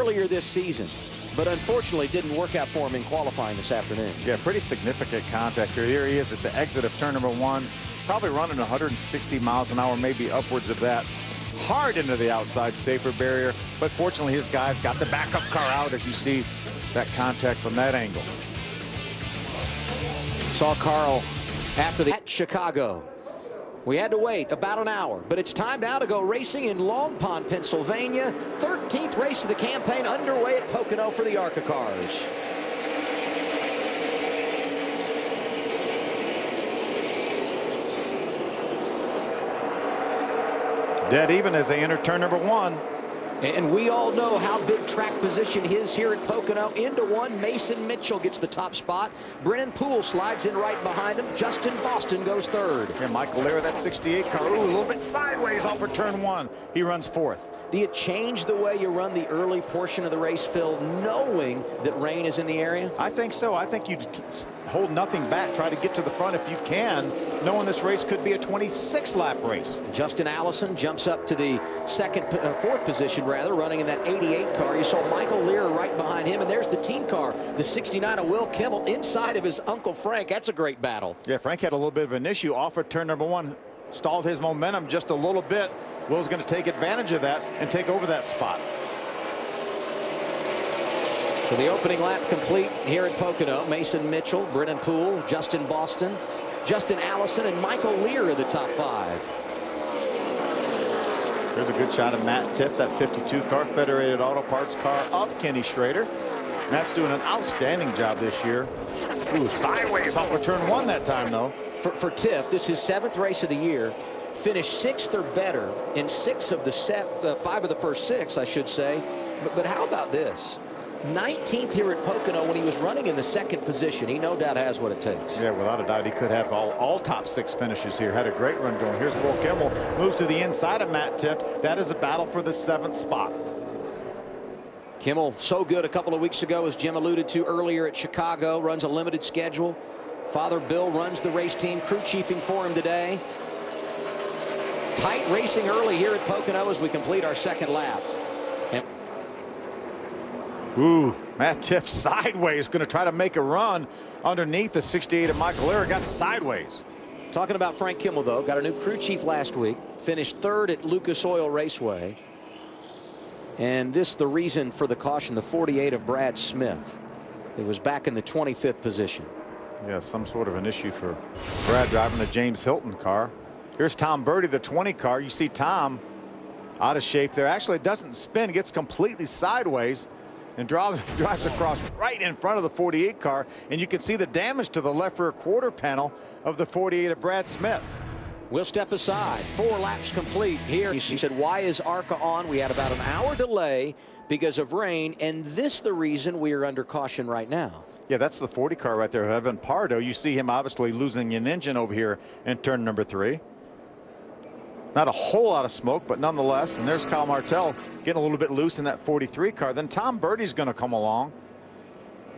earlier this season, but unfortunately didn't work out for him in qualifying this afternoon. Yeah, pretty significant contact here. Here he is at the exit of turn number 1, probably running 160 miles an hour, maybe upwards of that. Hard into the outside safer barrier, but fortunately his guys got the backup car out as you see that contact from that angle. Saw Carl after at Chicago. We had to wait about an hour, but it's time now to go racing in Long Pond, Pennsylvania. 13th race of the campaign underway at Pocono for the ARCA cars. Dead even as they enter turn number 1. And we all know how big track position is here at Pocono. Into 1, Mason Mitchell gets the top spot. Brennan Poole slides in right behind him. Justin Boston goes 3rd. And Michael Lear, that 68 car, ooh, a little bit sideways off of turn 1. He runs 4th. Do you change the way you run the early portion of the race, Phil, knowing that rain is in the area? I think so. I think you'd hold nothing back. Try to get to the front if you can, knowing this race could be a 26-lap race. Justin Allison jumps up to the fourth position, rather, running in that 88 car. You saw Michael Lear right behind him, and there's the team car, the 69 of Will Kimmel, inside of his Uncle Frank. That's a great battle. Yeah, Frank had a little bit of an issue off of turn number 1. Stalled his momentum just a little bit. Will's going to take advantage of that and take over that spot. So the opening lap complete here at Pocono. Mason Mitchell, Brennan Poole, Justin Boston, Justin Allison, and Michael Lear are the top 5. There's a good shot of Matt Tiff, that 52 car, Federated Auto Parts car of Kenny Schrader. Matt's doing an outstanding job this year. Ooh, sideways off of turn 1 that time, though. For Tiff, this is 7th race of the year. Finished 6th or better in 5 of the first 6, I should say. But how about this? 19th here at Pocono when he was running in the 2nd position. He no doubt has what it takes. Yeah, without a doubt, he could have all top 6 finishes here. Had a great run going. Here's Will Kimmel, moves to the inside of Matt Tiff. That is a battle for the 7th spot. Kimmel so good a couple of weeks ago, as Jim alluded to earlier, at Chicago. Runs a limited schedule. Father Bill runs the race team, crew chiefing for him today. Tight racing early here at Pocono as we complete our 2nd lap. And ooh, Matt Tiff sideways, going to try to make a run underneath the 68 of Michael Lear. Got sideways. Talking about Frank Kimmel, though, got a new crew chief last week. Finished 3rd at Lucas Oil Raceway. And this the reason for the caution, the 48 of Brad Smith. It was back in the 25th position. Yeah, some sort of an issue for Brad driving the James Hilton car. Here's Tom Birdie, the 20 car. You see Tom out of shape there. Actually, it doesn't spin, gets completely sideways and drives across right in front of the 48 car. And you can see the damage to the left rear quarter panel of the 48 of Brad Smith. We'll step aside. 4 laps complete here. He said, why is ARCA on? We had about an hour delay because of rain, and this the reason we are under caution right now. Yeah, that's the 40 car right there, Evan Pardo. You see him obviously losing an engine over here in turn number 3. Not a whole lot of smoke, but nonetheless. And there's Kyle Martell getting a little bit loose in that 43 car. Then Tom Birdie's going to come along.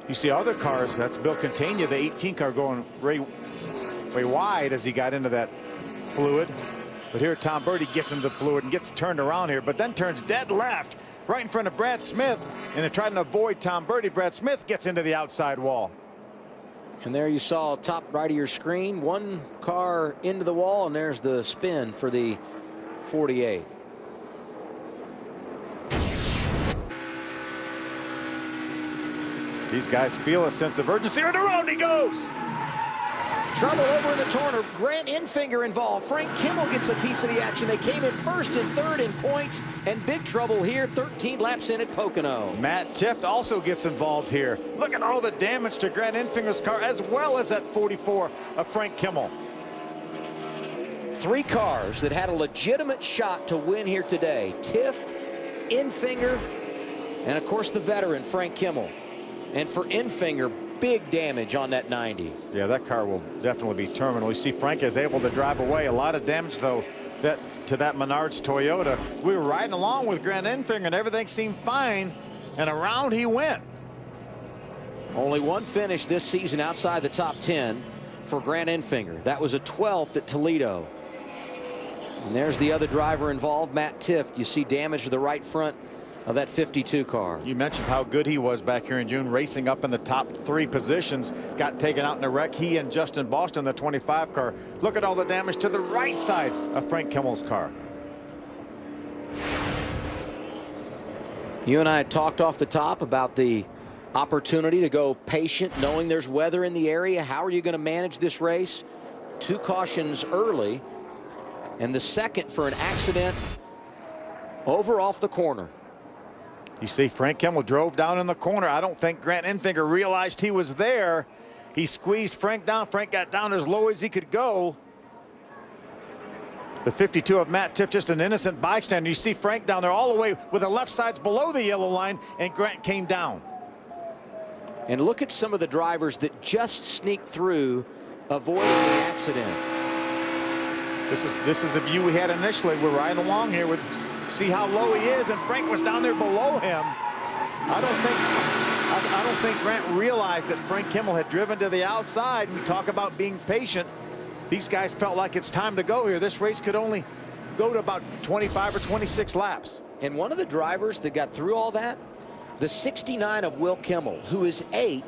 You see other cars. That's Bill Catania, the 18 car, going way wide as he got into that fluid. But here Tom Birdie gets into the fluid and gets turned around here, but then turns dead left right in front of Brad Smith. And in trying to avoid Tom Birdie, Brad Smith gets into the outside wall. And there you saw top right of your screen, 1 car into the wall, and there's the spin for the 48. These guys feel a sense of urgency. On the road he goes. Trouble over in the corner. Grant Enfinger involved. Frank Kimmel gets a piece of the action. They came in 1st and 3rd in points, and big trouble here 13 laps in at Pocono. Matt Tiff also gets involved here. Look at all the damage to Grant Enfinger's car, as well as that 44 of Frank Kimmel. 3 cars that had a legitimate shot to win here today. Tiff, Enfinger, and of course the veteran Frank Kimmel. And for Enfinger, big damage on that 90. Yeah, that car will definitely be terminal. You see Frank is able to drive away. A lot of damage, though, to that Menards Toyota. We were riding along with Grant Enfinger, and everything seemed fine, and around he went. Only 1 finish this season outside the top 10 for Grant Enfinger. That was a 12th at Toledo. And there's the other driver involved, Matt Tiff. You see damage to the right front of that 52 car. You mentioned how good he was back here in June, racing up in the top 3 positions. Got taken out in a wreck. He and Justin Boston, the 25 car. Look at all the damage to the right side of Frank Kimmel's car. You and I had talked off the top about the opportunity to go patient, knowing there's weather in the area. How are you going to manage this race? 2 cautions early, and the second for an accident over off the corner. You see Frank Kimmel drove down in the corner. I don't think Grant Enfinger realized he was there. He squeezed Frank down. Frank got down as low as he could go. The 52 of Matt Tiff, just an innocent bystander. You see Frank down there all the way with the left sides below the yellow line, and Grant came down. And look at some of the drivers that just sneaked through, avoiding the accident. This is a view we had initially. We're right along here with, see how low he is, and Frank was down there below him. I don't think Grant realized that Frank Kimmel had driven to the outside. We talk about being patient. These guys felt like it's time to go here. This race could only go to about 25 or 26 laps. And one of the drivers that got through all that, the 69 of Will Kimmel, who is 8th,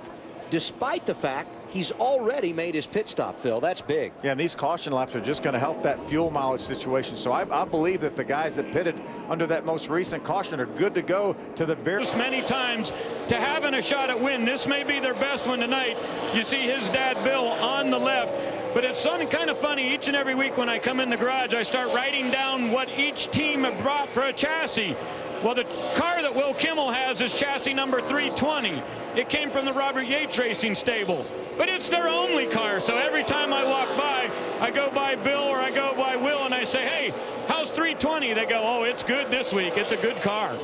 despite the fact he's already made his pit stop, Phil. That's big. Yeah, and these caution laps are just going to help that fuel mileage situation. So I believe that the guys that pitted under that most recent caution are good to go to the very many times to having a shot at win. This may be their best one tonight. You see his dad Bill on the left. But it's kind of funny, each and every week when I come in the garage, I start writing down what each team have brought for a chassis. Well, the car that Will Kimmel has is chassis number 320. It came from the Robert Yates Racing stable. But it's their only car, so every time I walk by, I go by Bill or I go by Will and I say, hey, how's 320? They go, oh, it's good this week. It's a good car.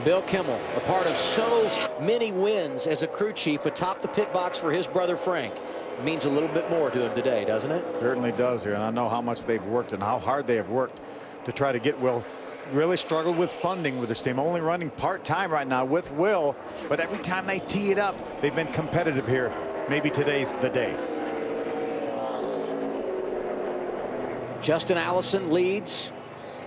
Bill Kimmel, a part of so many wins as a crew chief atop the pit box for his brother Frank. Means a little bit more to him today, doesn't it? Certainly does here, and I know how much they've worked and how hard they have worked to try to get Will. Really struggled with funding with this team, only running part-time right now with Will, but every time they tee it up, they've been competitive here. Maybe today's the day. Justin Allison leads.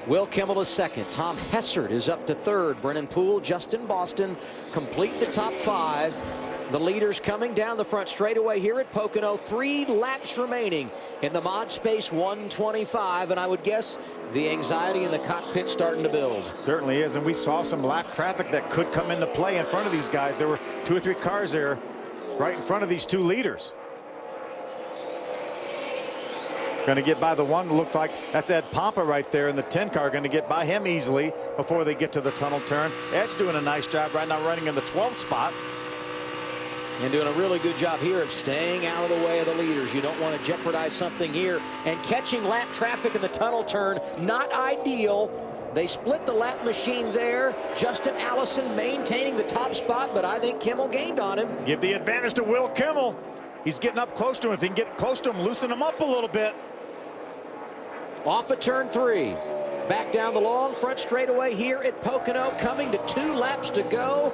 Will Kimmel is 2nd. Tom Hessert is up to 3rd. Brennan Poole, Justin Boston complete the top 5. The leaders coming down the front straightaway here at Pocono. 3 laps remaining in the Modspace 125, and I would guess the anxiety in the cockpit starting to build. Certainly is, and we saw some lap traffic that could come into play in front of these guys. There were 2 or 3 cars there right in front of these 2 leaders. Going to get by the one, looked like that's Ed Pompa right there in the 10 car. Going to get by him easily before they get to the tunnel turn. Ed's doing a nice job right now running in the 12th spot. And doing a really good job here of staying out of the way of the leaders. You don't want to jeopardize something here. And catching lap traffic in the tunnel turn, not ideal. They split the lap machine there. Justin Allison maintaining the top spot, but I think Kimmel gained on him. Give the advantage to Will Kimmel. He's getting up close to him. If he can get close to him, loosen him up a little bit. Off of turn 3. Back down the long front straightaway here at Pocono, coming to 2 laps to go.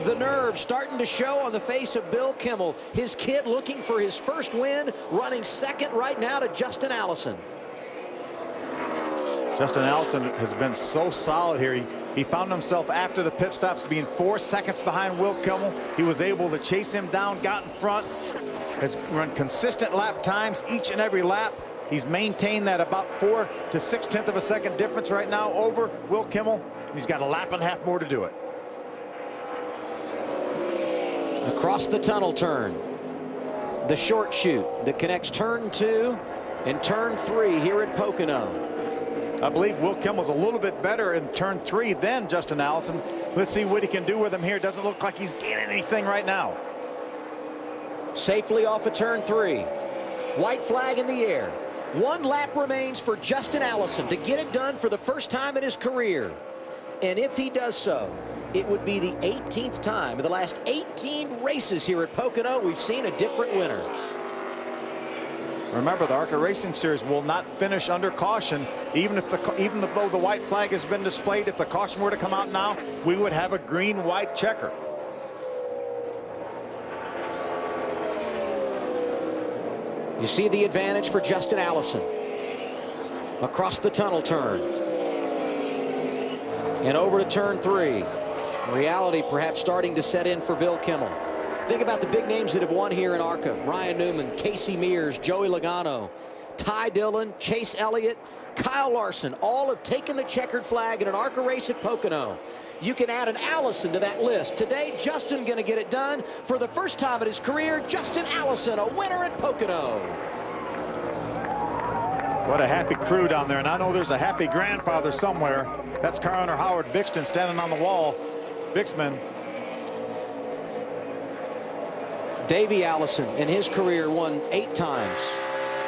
The nerve starting to show on the face of Bill Kimmel. His kid looking for his first win, running 2nd right now to Justin Allison. Justin Allison has been so solid here. He found himself after the pit stops being 4 seconds behind Will Kimmel. He was able to chase him down, got in front, has run consistent lap times each and every lap. He's maintained that about 4 to 6/10 of a second difference right now over Will Kimmel. He's got a lap and a half more to do it. Across the tunnel turn, the short chute that connects turn 2 and turn 3 here at Pocono. I believe Will Kimmel's a little bit better in turn 3 than Justin Allison. Let's see what he can do with him here. Doesn't look like he's getting anything right now. Safely off of turn 3. White flag in the air. 1 lap remains for Justin Allison to get it done for the first time in his career. And if he does so, it would be the 18th time in the last 18 races here at Pocono we've seen a different winner. Remember, the ARCA Racing Series will not finish under caution, even though the white flag has been displayed. If the caution were to come out now, we would have a green-white checker. You see the advantage for Justin Allison. Across the tunnel turn. And over to turn 3. Reality perhaps starting to set in for Bill Kimmel. Think about the big names that have won here in ARCA. Ryan Newman, Casey Mears, Joey Logano, Ty Dillon, Chase Elliott, Kyle Larson, all have taken the checkered flag in an ARCA race at Pocono. You can add an Allison to that list. Today, Justin going to get it done. For the first time in his career, Justin Allison, a winner at Pocono. What a happy crew down there. And I know there's a happy grandfather somewhere. That's car owner Howard Bixton standing on the wall. Bixman. Davey Allison in his career won 8 times.